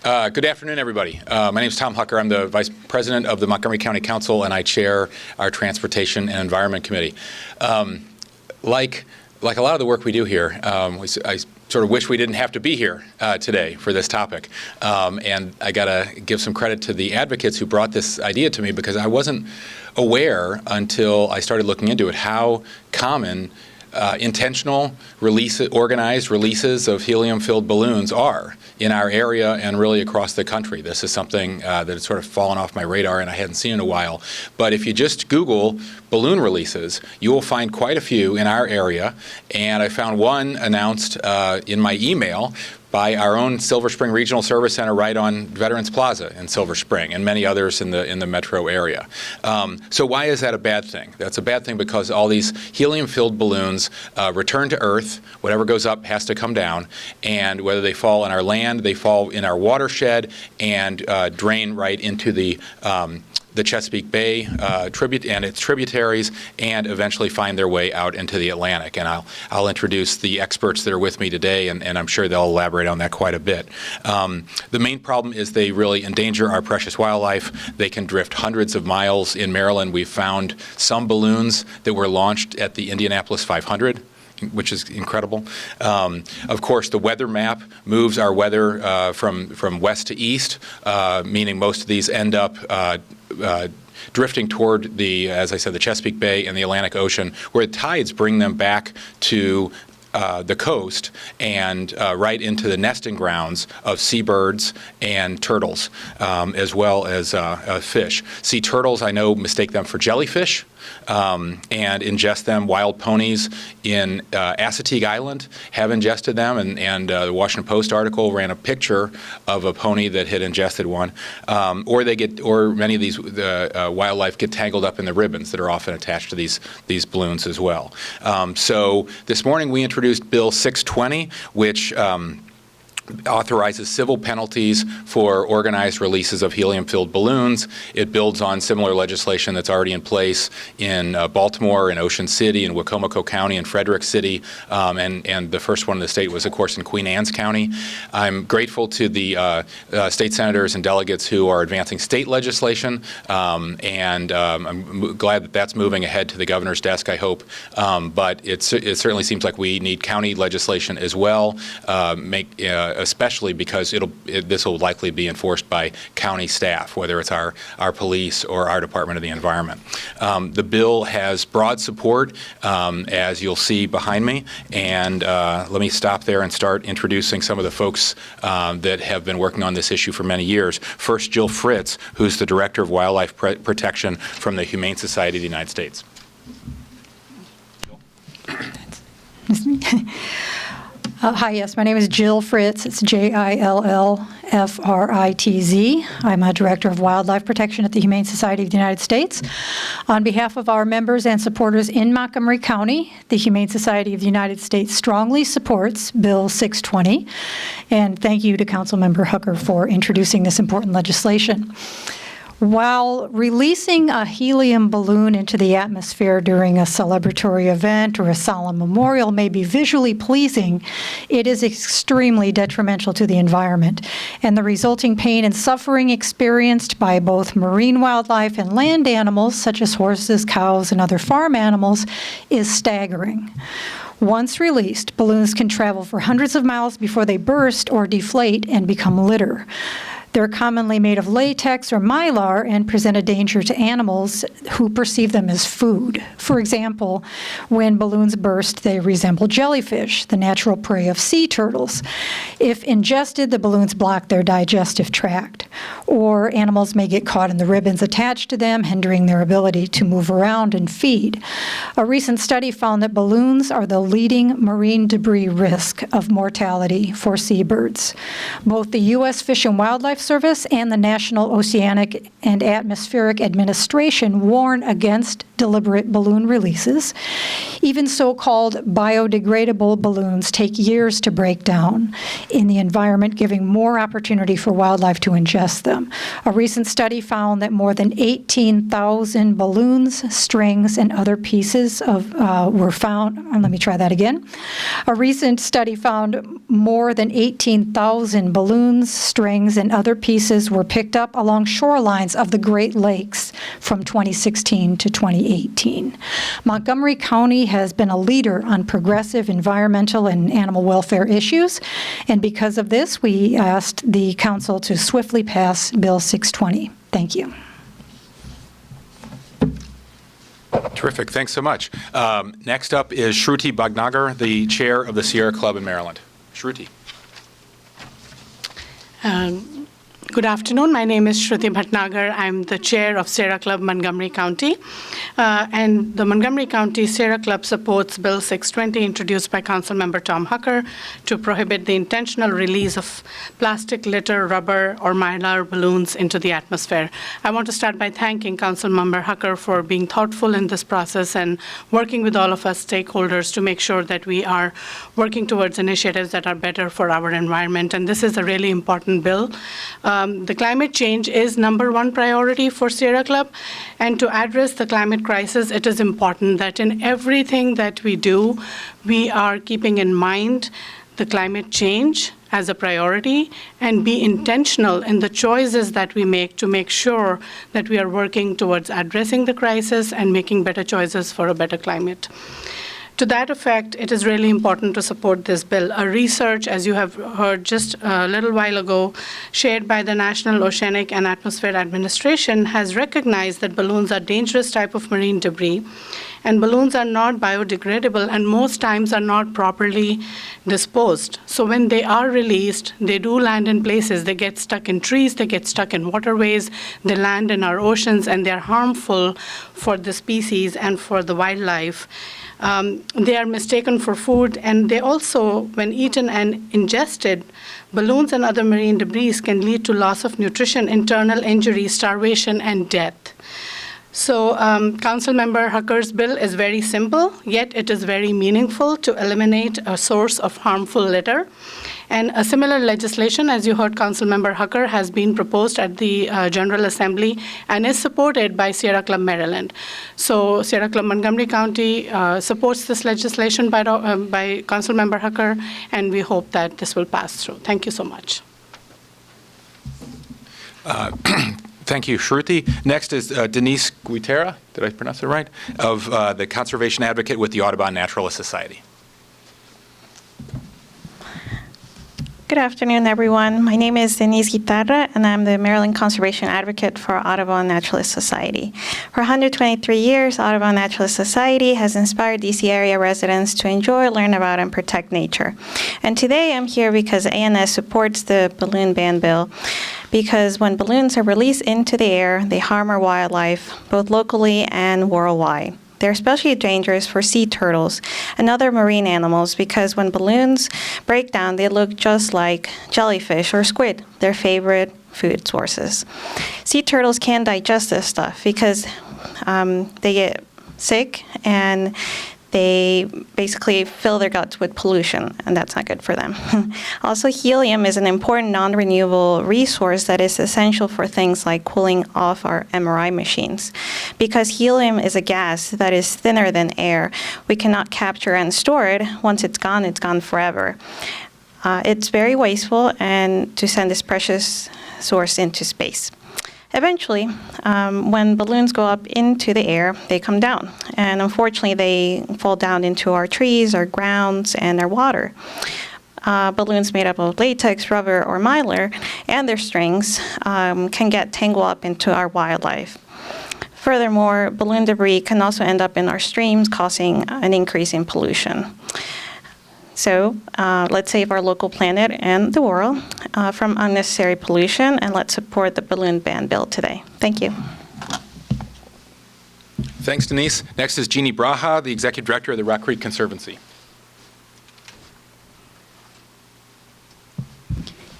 Good afternoon, everybody. My name is Tom Hucker. I'm the Vice President of the Montgomery County Council, and I chair our Transportation and Environment Committee. Like a lot of the work we do here, I sort of wish we didn't have to be here today for this topic. And I got to give some credit to the advocates who brought this idea to me, because I wasn't aware until I started looking into it how common intentional organized releases of helium-filled balloons are in our area and really across the country. This is something that has sort of fallen off my radar and I hadn't seen in a while. But if you just Google balloon releases, you will find quite a few in our area. And I found one announced in my email by our own Silver Spring Regional Service Center right on Veterans Plaza in Silver Spring, and many others in the metro area. So why is that a bad thing? That's a bad thing because all these helium-filled balloons return to Earth. Whatever goes up has to come down, and whether they fall on our land, they fall in our watershed and drain right into the Chesapeake Bay and its tributaries, and eventually find their way out into the Atlantic. And I'll introduce the experts that are with me today, and I'm sure they'll elaborate on that quite a bit. The main problem is they really endanger our precious wildlife. They can drift hundreds of miles. In Maryland, we've found some balloons that were launched at the Indianapolis 500, which is incredible. Of course, the weather map moves our weather from west to east, meaning most of these end up drifting toward as I said, the Chesapeake Bay and the Atlantic Ocean, where the tides bring them back to the coast and right into the nesting grounds of seabirds and turtles, as well as fish. Sea turtles, I know, mistake them for jellyfish and ingest them. Wild ponies in Assateague Island have ingested them, and the Washington Post article ran a picture of a pony that had ingested one. Or many of these wildlife get tangled up in the ribbons that are often attached to these balloons as well. So this morning we introduced Bill 620, which authorizes civil penalties for organized releases of helium-filled balloons. It builds on similar legislation that's already in place in Baltimore, in Ocean City, in Wicomico County, and Frederick City, and the first one in the state was, of course, in Queen Anne's County. I'm grateful to the state senators and delegates who are advancing state legislation, and I'm glad that that's moving ahead to the governor's desk, I hope. But it certainly seems like we need county legislation as well, especially because this will likely be enforced by county staff, whether it's our police or our Department of the Environment. The bill has broad support, as you'll see behind me, and let me stop there and start introducing some of the folks that have been working on this issue for many years. First, Jill Fritz, who's the Director of Wildlife Protection from the Humane Society of the United States. Hi, yes, my name is Jill Fritz. It's Jillfritz. I'm a Director of Wildlife Protection at the Humane Society of the United States. On behalf of our members and supporters in Montgomery County, the Humane Society of the United States strongly supports Bill 620. And thank you to Councilmember Hucker for introducing this important legislation. While releasing a helium balloon into the atmosphere during a celebratory event or a solemn memorial may be visually pleasing, it is extremely detrimental to the environment, and the resulting pain and suffering experienced by both marine wildlife and land animals, such as horses, cows, and other farm animals, is staggering. Once released, balloons can travel for hundreds of miles before they burst or deflate and become litter. They're commonly made of latex or mylar and present a danger to animals who perceive them as food. For example, when balloons burst, they resemble jellyfish, the natural prey of sea turtles. If ingested, the balloons block their digestive tract, or animals may get caught in the ribbons attached to them, hindering their ability to move around and feed. A recent study found that balloons are the leading marine debris risk of mortality for seabirds. Both the U.S. Fish and Wildlife Service and the National Oceanic and Atmospheric Administration warn against deliberate balloon releases. Even so-called biodegradable balloons take years to break down in the environment, giving more opportunity for wildlife to ingest them. A recent study found that more than 18,000 balloons, strings, and other pieces were found. Let me try that again. A recent study found more than 18,000 balloons, strings, and other pieces were picked up along shorelines of the Great Lakes from 2016 to 2018. Montgomery County has been a leader on progressive environmental and animal welfare issues, and because of this, we asked the council to swiftly pass Bill 620. Thank you. Terrific. Thanks so much. Next up is Shruti Bhagnagar, the chair of the Sierra Club in Maryland. Shruti. Good afternoon. My name is Shruti Bhatnagar. I'm the chair of Sierra Club Montgomery County. And the Montgomery County Sierra Club supports Bill 620, introduced by Councilmember Tom Hucker, to prohibit the intentional release of plastic, litter, rubber, or mylar balloons into the atmosphere. I want to start by thanking Councilmember Hucker for being thoughtful in this process and working with all of us stakeholders to make sure that we are working towards initiatives that are better for our environment. And this is a really important bill. The climate change is #1 priority for Sierra Club, and to address the climate crisis, it is important that in everything that we do, we are keeping in mind the climate change as a priority and be intentional in the choices that we make to make sure that we are working towards addressing the crisis and making better choices for a better climate. To that effect, it is really important to support this bill. A research, as you have heard just a little while ago, shared by the National Oceanic and Atmospheric Administration, has recognized that balloons are a dangerous type of marine debris, and balloons are not biodegradable and most times are not properly disposed. So when they are released, they do land in places. They get stuck in trees, they get stuck in waterways, they land in our oceans, and they're harmful for the species and for the wildlife. They are mistaken for food, and they also, when eaten and ingested, balloons and other marine debris can lead to loss of nutrition, internal injury, starvation, and death. So Councilmember Hucker's bill is very simple, yet it is very meaningful to eliminate a source of harmful litter. And a similar legislation, as you heard Councilmember Hucker, has been proposed at the General Assembly and is supported by Sierra Club Maryland. So Sierra Club Montgomery County supports this legislation by Councilmember Hucker, and we hope that this will pass through. Thank you so much. Thank you, Shruti. Next is Denise Guitera, did I pronounce it right, of the Conservation Advocate with the Audubon Naturalist Society. Good afternoon, everyone. My name is Denise Guitarra, and I'm the Maryland Conservation Advocate for Audubon Naturalist Society. For 123 years, Audubon Naturalist Society has inspired DC area residents to enjoy, learn about, and protect nature. And today I'm here because ANS supports the balloon ban bill, because when balloons are released into the air, they harm our wildlife, both locally and worldwide. They're especially dangerous for sea turtles and other marine animals because when balloons break down, they look just like jellyfish or squid, their favorite food sources. Sea turtles can't digest this stuff because they get sick and they basically fill their guts with pollution, and that's not good for them. Also, helium is an important non-renewable resource that is essential for things like cooling off our MRI machines. Because helium is a gas that is thinner than air, we cannot capture and store it. Once it's gone forever. It's very wasteful and to send this precious source into space. Eventually, when balloons go up into the air, they come down. And unfortunately, they fall down into our trees, our grounds, and our water. Balloons made up of latex, rubber, or mylar, and their strings can get tangled up into our wildlife. Furthermore, balloon debris can also end up in our streams, causing an increase in pollution. So let's save our local planet and the world from unnecessary pollution, and let's support the balloon ban bill today. Thank you. Thanks, Denise. Next is Jeannie Braha, the Executive Director of the Rock Creek Conservancy.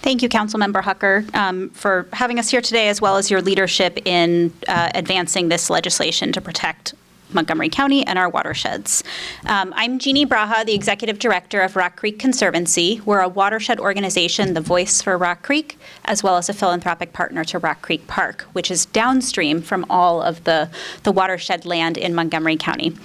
Thank you, Councilmember Hucker, for having us here today, as well as your leadership in advancing this legislation to protect Montgomery County and our watersheds. I'm Jeannie Braha, the Executive Director of Rock Creek Conservancy. We're a watershed organization, the voice for Rock Creek, as well as a philanthropic partner to Rock Creek Park, which is downstream from all of the watershed land in Montgomery County.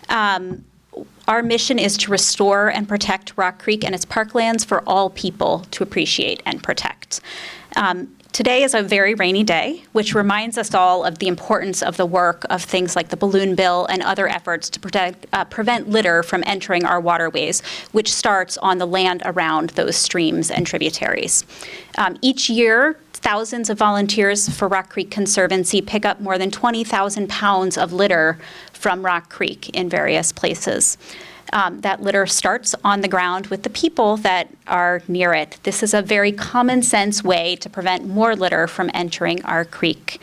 Our mission is to restore and protect Rock Creek and its parklands for all people to appreciate and protect. Today is a very rainy day, which reminds us all of the importance of the work of things like the balloon bill and other efforts to prevent litter from entering our waterways, which starts on the land around those streams and tributaries. Each year, thousands of volunteers for Rock Creek Conservancy pick up more than 20,000 pounds of litter from Rock Creek in various places. That litter starts on the ground with the people that are near it. This is a very common sense way to prevent more litter from entering our creek.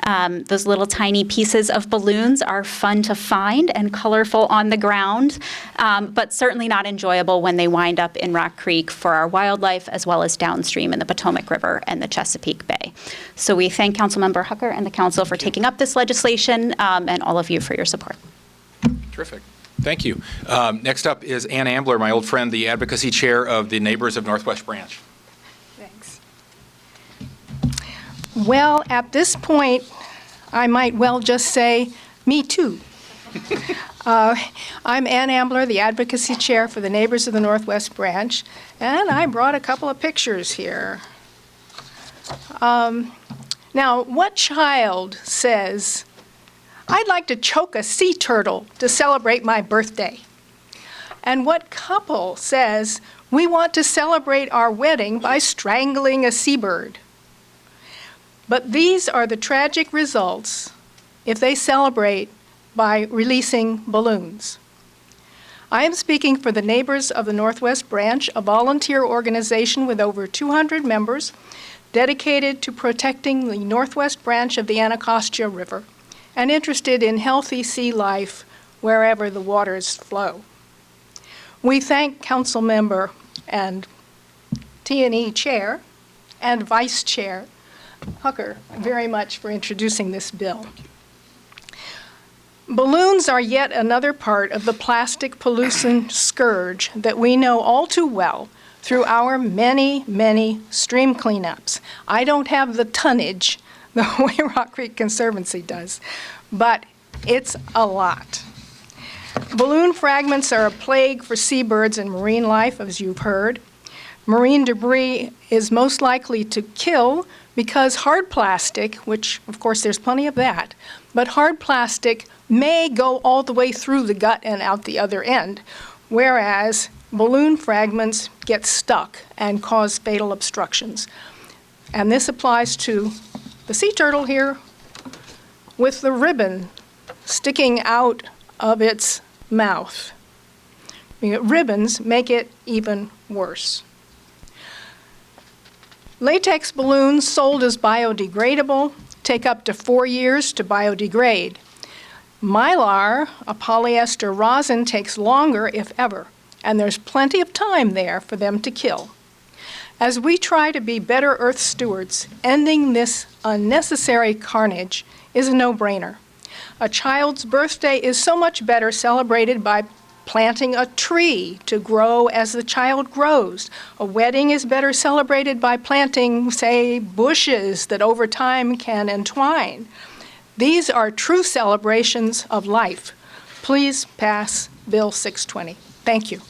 Those little tiny pieces of balloons are fun to find and colorful on the ground, but certainly not enjoyable when they wind up in Rock Creek for our wildlife as well as downstream in the Potomac River and the Chesapeake Bay. So we thank Councilmember Hucker and the council for taking up this legislation and all of you for your support. Terrific. Thank you. Next up is Ann Ambler, my old friend, the advocacy chair of the Neighbors of Northwest Branch. Thanks. Well, at this point, I might well just say, me too. I'm Ann Ambler, the advocacy chair for the Neighbors of the Northwest Branch, and I brought a couple of pictures here. Now, what child says, I'd like to choke a sea turtle to celebrate my birthday? And what couple says, we want to celebrate our wedding by strangling a seabird? But these are the tragic results if they celebrate by releasing balloons. I am speaking for the Neighbors of the Northwest Branch, a volunteer organization with over 200 members dedicated to protecting the Northwest Branch of the Anacostia River and interested in healthy sea life wherever the waters flow. We thank Councilmember and T&E Chair and Vice Chair Hucker very much for introducing this bill. Balloons are yet another part of the plastic pollution scourge that we know all too well through our many, many stream cleanups. I don't have the tonnage the way Rock Creek Conservancy does, but it's a lot. Balloon fragments are a plague for seabirds and marine life, as you've heard. Marine debris is most likely to kill because hard plastic, which of course there's plenty of that, but hard plastic may go all the way through the gut and out the other end, whereas balloon fragments get stuck and cause fatal obstructions. And this applies to the sea turtle here with the ribbon sticking out of its mouth. Ribbons make it even worse. Latex balloons sold as biodegradable take up to 4 years to biodegrade. Mylar, a polyester rosin, takes longer, if ever, and there's plenty of time there for them to kill. As we try to be better Earth stewards, ending this unnecessary carnage is a no-brainer. A child's birthday is so much better celebrated by planting a tree to grow as the child grows. A wedding is better celebrated by planting, say, bushes that over time can entwine. These are true celebrations of life. Please pass Bill 620. Thank you.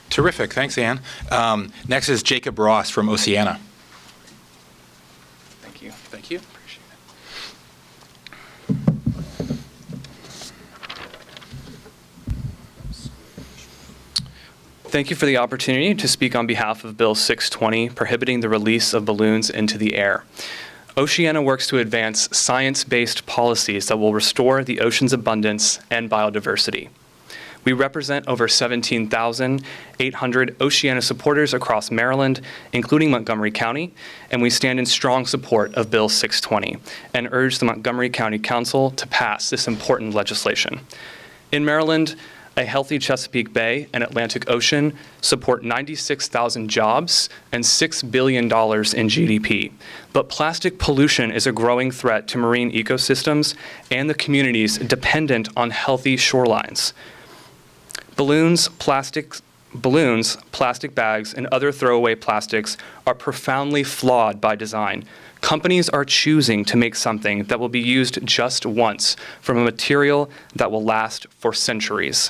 Terrific. Thanks, Ann. Next is Jacob Ross from Oceana. Thank you. Thank you. Appreciate it. Thank you for the opportunity to speak on behalf of Bill 620, prohibiting the release of balloons into the air. Oceana works to advance science-based policies that will restore the ocean's abundance and biodiversity. We represent over 17,800 Oceana supporters across Maryland, including Montgomery County, and we stand in strong support of Bill 620 and urge the Montgomery County Council to pass this important legislation. In Maryland, A healthy Chesapeake Bay and Atlantic Ocean support 96,000 jobs and $6 billion in GDP. But plastic pollution is a growing threat to marine ecosystems and the communities dependent on healthy shorelines. Balloons, plastic bags, and other throwaway plastics are profoundly flawed by design. Companies are choosing to make something that will be used just once from a material that will last for centuries.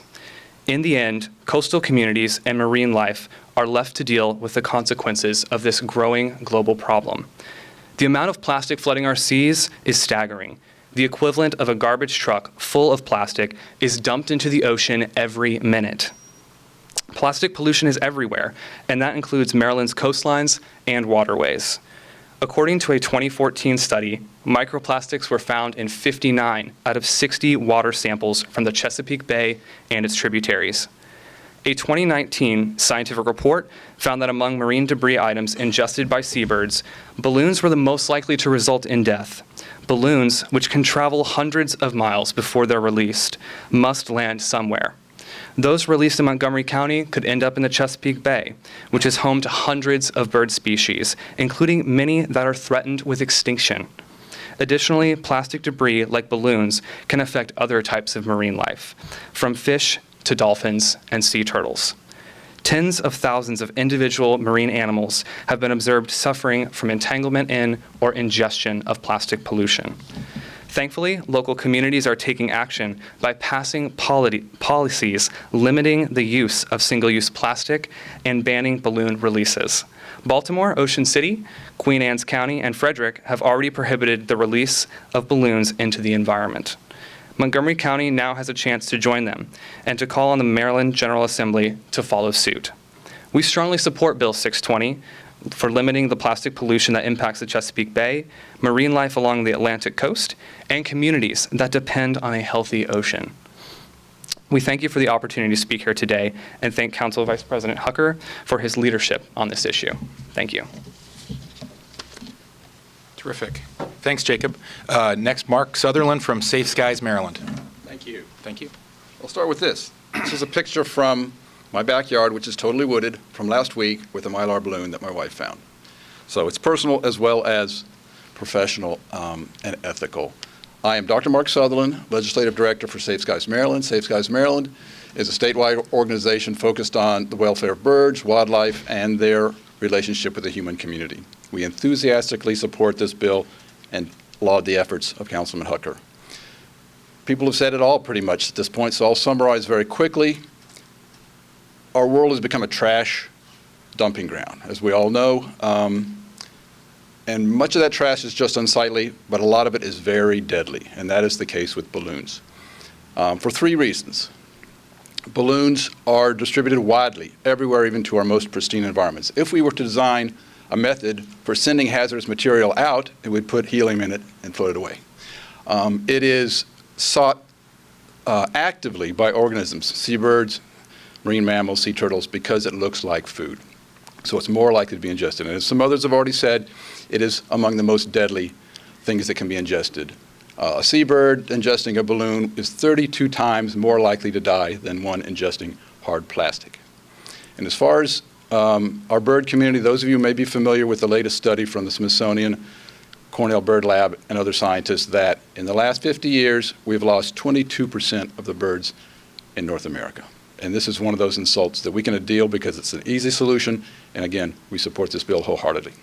In the end, coastal communities and marine life are left to deal with the consequences of this growing global problem. The amount of plastic flooding our seas is staggering. The equivalent of a garbage truck full of plastic is dumped into the ocean every minute. Plastic pollution is everywhere, and that includes Maryland's coastlines and waterways. According to a 2014 study, microplastics were found in 59 out of 60 water samples from the Chesapeake Bay and its tributaries. A 2019 scientific report found that among marine debris items ingested by seabirds, balloons were the most likely to result in death. Balloons, which can travel hundreds of miles before they're released, must land somewhere. Those released in Montgomery County could end up in the Chesapeake Bay, which is home to hundreds of bird species, including many that are threatened with extinction. Additionally, plastic debris, like balloons, can affect other types of marine life, from fish to dolphins and sea turtles. Tens of thousands of individual marine animals have been observed suffering from entanglement in or ingestion of plastic pollution. Thankfully, local communities are taking action by passing policies limiting the use of single-use plastic and banning balloon releases. Baltimore, Ocean City, Queen Anne's County, and Frederick have already prohibited the release of balloons into the environment. Montgomery County now has a chance to join them and to call on the Maryland General Assembly to follow suit. We strongly support Bill 620 for limiting the plastic pollution that impacts the Chesapeake Bay, marine life along the Atlantic coast, and communities that depend on a healthy ocean. We thank you for the opportunity to speak here today and thank Council Vice President Hucker for his leadership on this issue. Thank you. Terrific. Thanks, Jacob. Next, Mark Sutherland from Safe Skies, Maryland. Thank you. Thank you. I'll start with this. This is a picture from my backyard, which is totally wooded, from last week with a mylar balloon that my wife found. So it's personal as well as professional and ethical. I am Dr. Mark Sutherland, Legislative Director for Safe Skies Maryland. Safe Skies Maryland is a statewide organization focused on the welfare of birds, wildlife, and their relationship with the human community. We enthusiastically support this bill and laud the efforts of Councilman Hucker. People have said it all pretty much at this point, so I'll summarize very quickly. Our world has become a trash dumping ground, as we all know, and much of that trash is just unsightly, but a lot of it is very deadly, and that is the case with balloons. For three reasons. Balloons are distributed widely, everywhere, even to our most pristine environments. If we were to design a method for sending hazardous material out, it would put helium in it and float it away. It is sought actively by organisms, seabirds, marine mammals, sea turtles, because it looks like food. So it's more likely to be ingested. And as some others have already said, it is among the most deadly things that can be ingested. A seabird ingesting a balloon is 32 times more likely to die than one ingesting hard plastic. And as far as our bird community, those of you who may be familiar with the latest study from the Smithsonian, Cornell Bird Lab, and other scientists, that in the last 50 years, we've lost 22% of the birds in North America. And this is one of those insults that we can deal because it's an easy solution. And again, we support this bill wholeheartedly.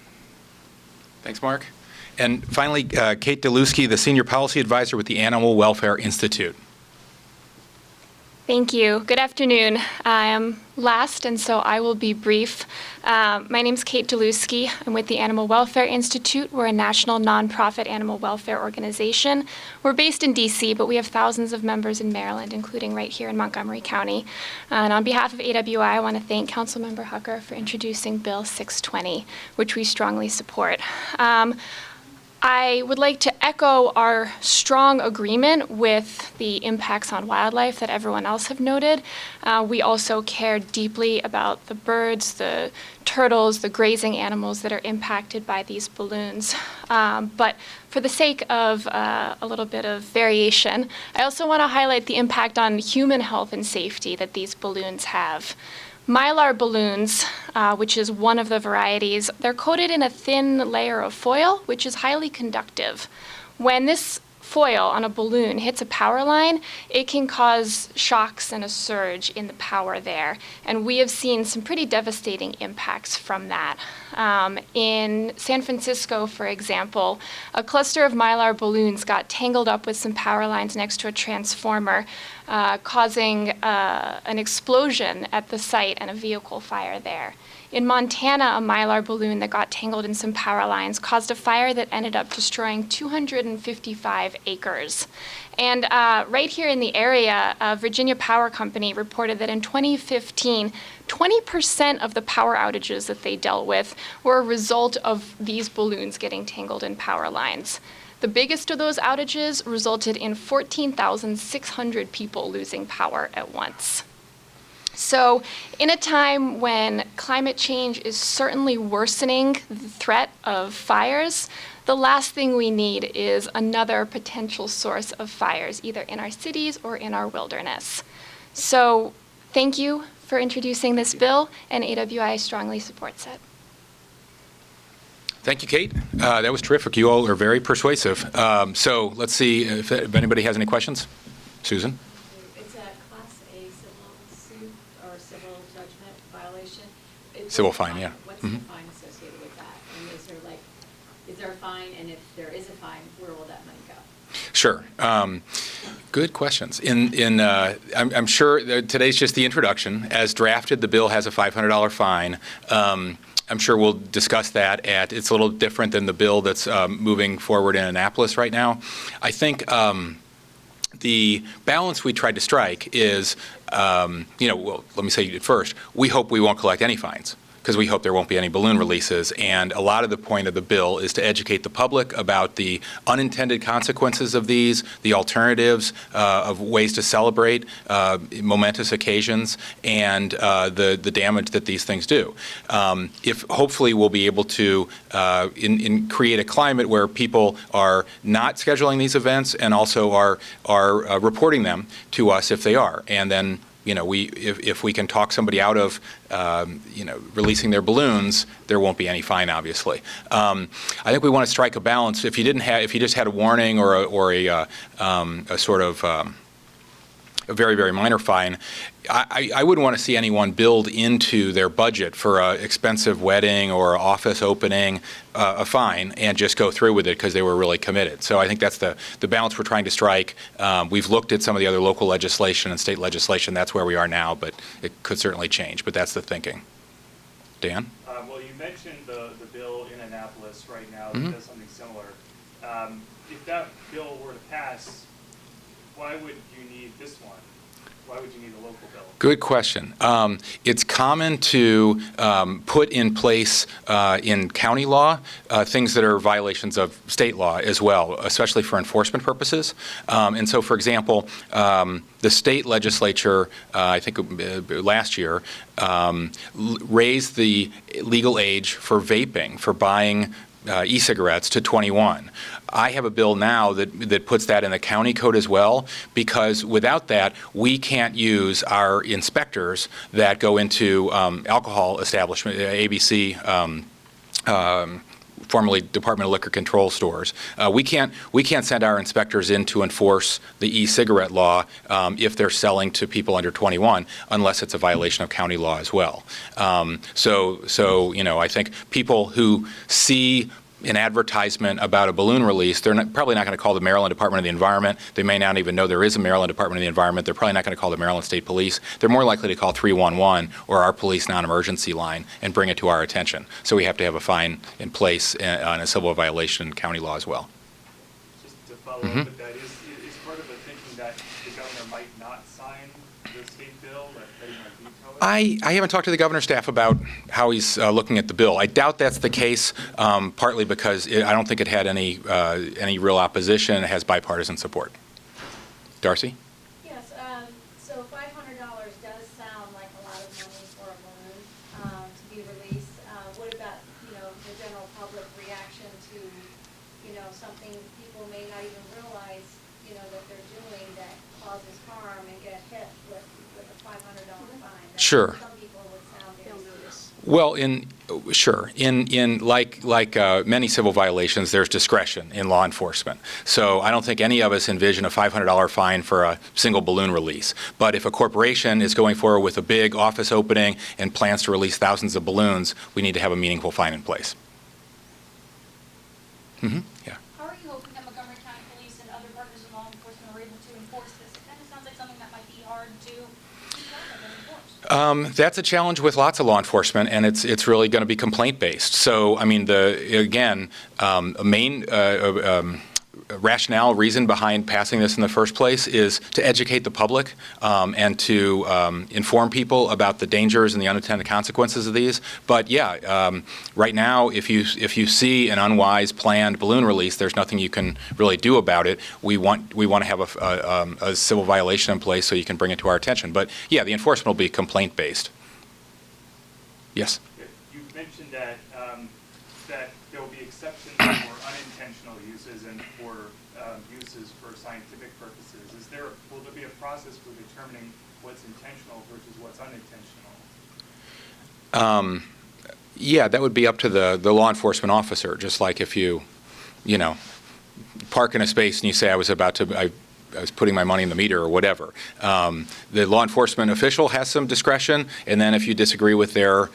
Thanks, Mark. And finally, Kate Delusky, the Senior Policy Advisor with the Animal Welfare Institute. Thank you. Good afternoon. I am last, and so I will be brief. My name is Kate Delusky. I'm with the Animal Welfare Institute. We're a national nonprofit animal welfare organization. We're based in D.C., but we have thousands of members in Maryland, including right here in Montgomery County. And on behalf of AWI, I want to thank Councilmember Hucker for introducing Bill 620, which we strongly support. I would like to echo our strong agreement with the impacts on wildlife that everyone else have noted. We also care deeply about the birds, the turtles, the grazing animals that are impacted by these balloons. But for the sake of a little bit of variation, I also want to highlight the impact on human health and safety that these balloons have. Mylar balloons, which is one of the varieties, they're coated in a thin layer of foil, which is highly conductive. When this foil on a balloon hits a power line, it can cause shocks and a surge in the power there. And we have seen some pretty devastating impacts from that. In San Francisco, for example, a cluster of Mylar balloons got tangled up with some power lines next to a transformer, causing an explosion at the site and a vehicle fire there. In Montana, a Mylar balloon that got tangled in some power lines caused a fire that ended up destroying 255 acres. And right here in the area, Virginia Power Company reported that in 2015, 20% of the power outages that they dealt with were a result of these balloons getting tangled in power lines. The biggest of those outages resulted in 14,600 people losing power at once. So in a time when climate change is certainly worsening the threat of fires, the last thing we need is another potential source of fires, either in our cities or in our wilderness. So thank you for introducing this bill, and AWI strongly supports it. Thank you, Kate. That was terrific. You all are very persuasive. So let's see if anybody has any questions. Susan? It's a Class A civil suit or civil judgment violation. Civil fine, yeah. What's the fine associated with that? And is there a fine? And if there is a fine, where will that money go? Sure. Good questions. I'm sure that today's just the introduction. As drafted, the bill has a $500 fine. I'm sure we'll discuss that. It's a little different than the bill that's moving forward in Annapolis right now. I think the balance we tried to strike is, well, let me say it first, we hope we won't collect any fines, because we hope there won't be any balloon releases. And a lot of the point of the bill is to educate the public about the unintended consequences of these, the alternatives of ways to celebrate momentous occasions, and the damage that these things do. If hopefully we'll be able to create a climate where people are not scheduling these events and also are reporting them to us if they are. And then if we can talk somebody out of, releasing their balloons, there won't be any fine, obviously. I think we want to strike a balance. If you just had a warning or a sort of a very, very minor fine, I wouldn't want to see anyone build into their budget for an expensive wedding or office opening a fine and just go through with it because they were really committed. So I think that's the balance we're trying to strike. We've looked at some of the other local legislation and state legislation. That's where we are now, but it could certainly change. But that's the thinking. Dan? Well, you mentioned the bill in Annapolis right now that does something similar. If that bill were to pass, why would you need this one? Why would you need a local bill? Good question. It's common to put in place in county law things that are violations of state law as well, especially for enforcement purposes. And so, for example, the state legislature, I think last year, raised the legal age for vaping, for buying e-cigarettes to 21. I have a bill now that puts that in the county code as well, because without that, we can't use our inspectors that go into alcohol establishment, ABC, formerly Department of Liquor Control stores. We can't send our inspectors in to enforce the e-cigarette law if they're selling to people under 21, unless it's a violation of county law as well. So I think people who see an advertisement about a balloon release, they're probably not going to call the Maryland Department of the Environment. They may not even know there is a Maryland Department of the Environment. They're probably not going to call the Maryland State Police. They're more likely to call 311 or our police non-emergency line and bring it to our attention. So we have to have a fine in place on a civil violation in county law as well. Just to follow up with that, is part of the thinking that the governor might not sign the state bill, that he might veto I haven't talked to the governor's staff about how he's looking at the bill. I doubt that's the case, partly because I don't think it had any real opposition. It has bipartisan support. Darcy? Yes, so $500 does sound like a lot of money for a balloon to be released. What about, the general public reaction to, something people may not even realize, that they're doing that causes harm and get hit with a $500 fine? Sure. Some people would sound very serious. Well, in many civil violations, there's discretion in law enforcement. So I don't think any of us envision a $500 fine for a single balloon release. But if a corporation is going forward with a big office opening and plans to release thousands of balloons, we need to have a meaningful fine in place. Yeah. How are you hoping that Montgomery County Police and other partners in law enforcement are able to enforce this? It kind of sounds like something that might be hard to enforce. That's a challenge with lots of law enforcement, and it's really going to be complaint-based. So, I mean, a main rationale, reason behind passing this in the first place is to educate the public and to inform people about the dangers and the unintended consequences of these. But yeah, right now, if you see an unwise planned balloon release, there's nothing you can really do about it. We want to have a civil violation in place so you can bring it to our attention. But yeah, the enforcement will be complaint-based. Yes. You mentioned that there will be exceptions for unintentional uses and for uses for scientific purposes. Will there be a process for determining what's intentional versus what's unintentional? Yeah, that would be up to the law enforcement officer. Just like if you park in a space and you say I was putting my money in the meter or whatever. The law enforcement official has some discretion, and then if you disagree with their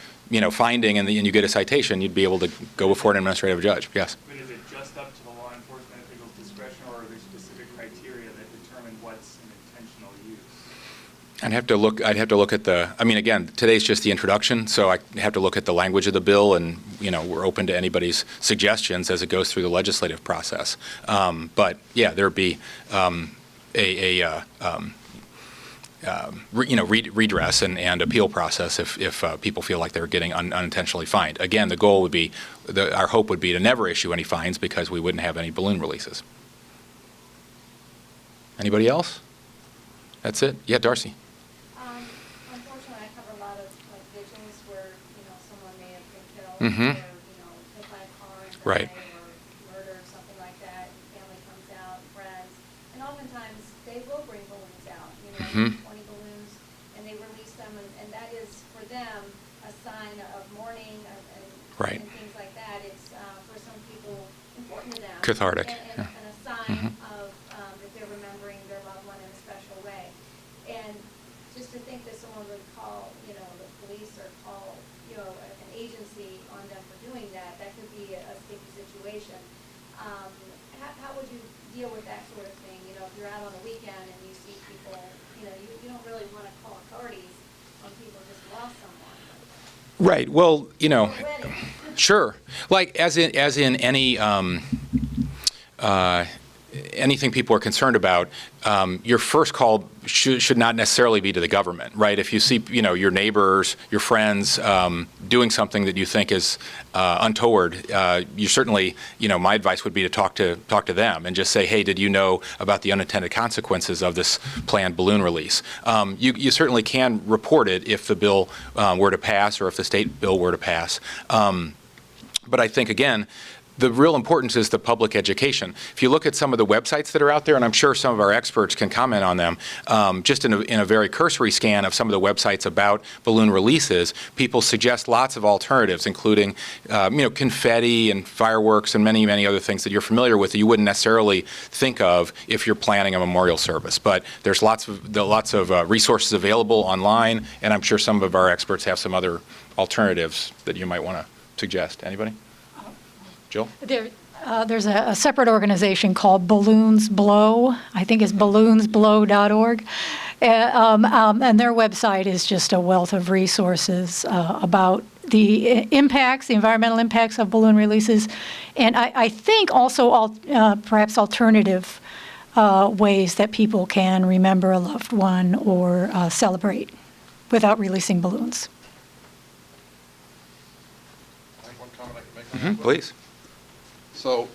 finding and you get a citation, you'd be able to go before an administrative judge. Yes. But is it just up to the law enforcement official's discretion, or are there specific criteria that determine what's an intentional use? I'd have to look at the. I mean, again, today's just the introduction, so I have to look at the language of the bill, and we're open to anybody's suggestions as it goes through the legislative process. But yeah, there'd be redress and appeal process if people feel like they're getting unintentionally fined. Again, the goal would be, our hope would be to never issue any fines because we wouldn't have any balloon releases. Anybody else? That's it? Yeah, Darcy. Unfortunately, I cover a lot of victims where, someone may have been killed, Mm-hmm. or, hit by a car and died, Right. or murdered, something like that, and family comes out, friends, and oftentimes they will bring balloons out, Mhm. 20 balloons, and they release them, and that is for them a sign of mourning Right. and things like that. It's for some people important to them. Cathartic, And yeah. a sign of that they're remembering their loved one in a special way. And just to think that someone would call, the police or call, an agency on them for doing that, that could be a sticky situation. How would you deal with that sort of thing? If you're out on a weekend and you see people, you don't really want to call authorities when people just lost someone. Right. Well, Wedding. sure. Like as in any anything people are concerned about, your first call should not necessarily be to the government, right? If you see, your neighbors, your friends doing something that you think is untoward, you certainly, my advice would be to talk to them and just say, hey, did you know about the unintended consequences of this planned balloon release? You certainly can report it if the bill were to pass or if the state bill were to pass. But I think, again, the real importance is the public education. If you look at some of the websites that are out there, and I'm sure some of our experts can comment on them, just in a very cursory scan of some of the websites about balloon releases, people suggest lots of alternatives, including confetti and fireworks and many, many other things that you're familiar with that you wouldn't necessarily think of if you're planning a memorial service. But there's lots of resources available online, and I'm sure some of our experts have some other alternatives that you might want to suggest. Anybody? Jill? There's a separate organization called Balloons Blow. I think it's balloonsblow.org. And their website is just a wealth of resources about the environmental impacts of balloon releases. And I think also perhaps alternative ways that people can remember a loved one or celebrate without releasing balloons. One comment I can make on that? Please. So,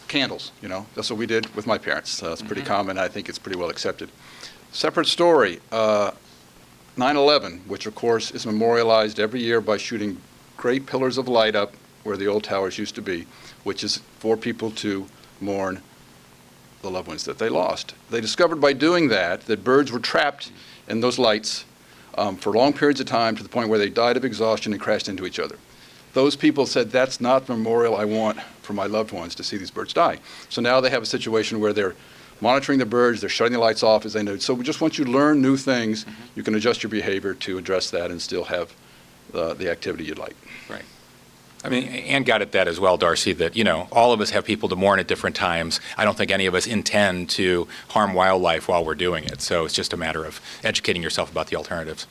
candles, that's what we did with my parents. It's pretty common. I think it's pretty well accepted. Separate story, 9/11, which of course is memorialized every year by shooting great pillars of light up where the old towers used to be, which is for people to mourn the loved ones that they lost. They discovered by doing that birds were trapped in those lights for long periods of time to the point where they died of exhaustion and crashed into each other. Those people said, that's not the memorial I want for my loved ones, to see these birds die. So now they have a situation where they're monitoring the birds, they're shutting the lights off as they know. So we just want you to learn new things. You can adjust your behavior to address that and still have the activity you'd like. Right. I mean, Ann got at that as well, Darcy, that, all of us have people to mourn at different times. I don't think any of us intend to harm wildlife while we're doing it. So it's just a matter of educating yourself about the alternatives.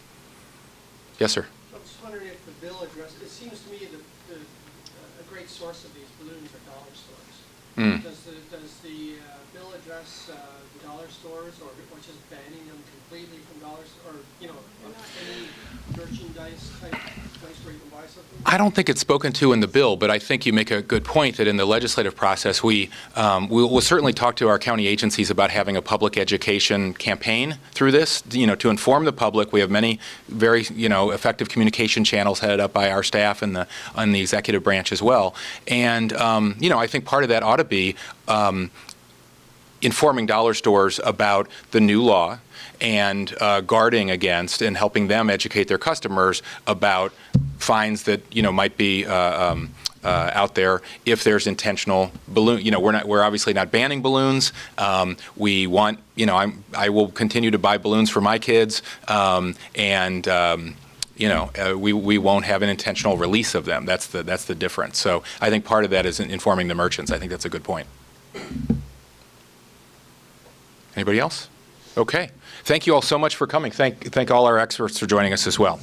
Yes, sir. I'm just wondering if the bill addresses, it seems to me that a great source of these balloons are dollar stores. Does the bill address the dollar stores or just banning them completely from dollar stores, or any merchandise type place where you can buy something? I don't think it's spoken to in the bill, but I think you make a good point that in the legislative process, we'll certainly talk to our county agencies about having a public education campaign through this, to inform the public. We have many very, effective communication channels headed up by our staff and the executive branch as well. And, I think part of that ought to be informing dollar stores about the new law and guarding against and helping them educate their customers about fines that might be out there if there's intentional balloon. We're obviously not banning balloons. We want, I will continue to buy balloons for my kids, and we won't have an intentional release of them. That's the difference. So I think part of that is informing the merchants. I think that's a good point. Anybody else? Okay. Thank you all so much for coming. Thank all our experts for joining us as well.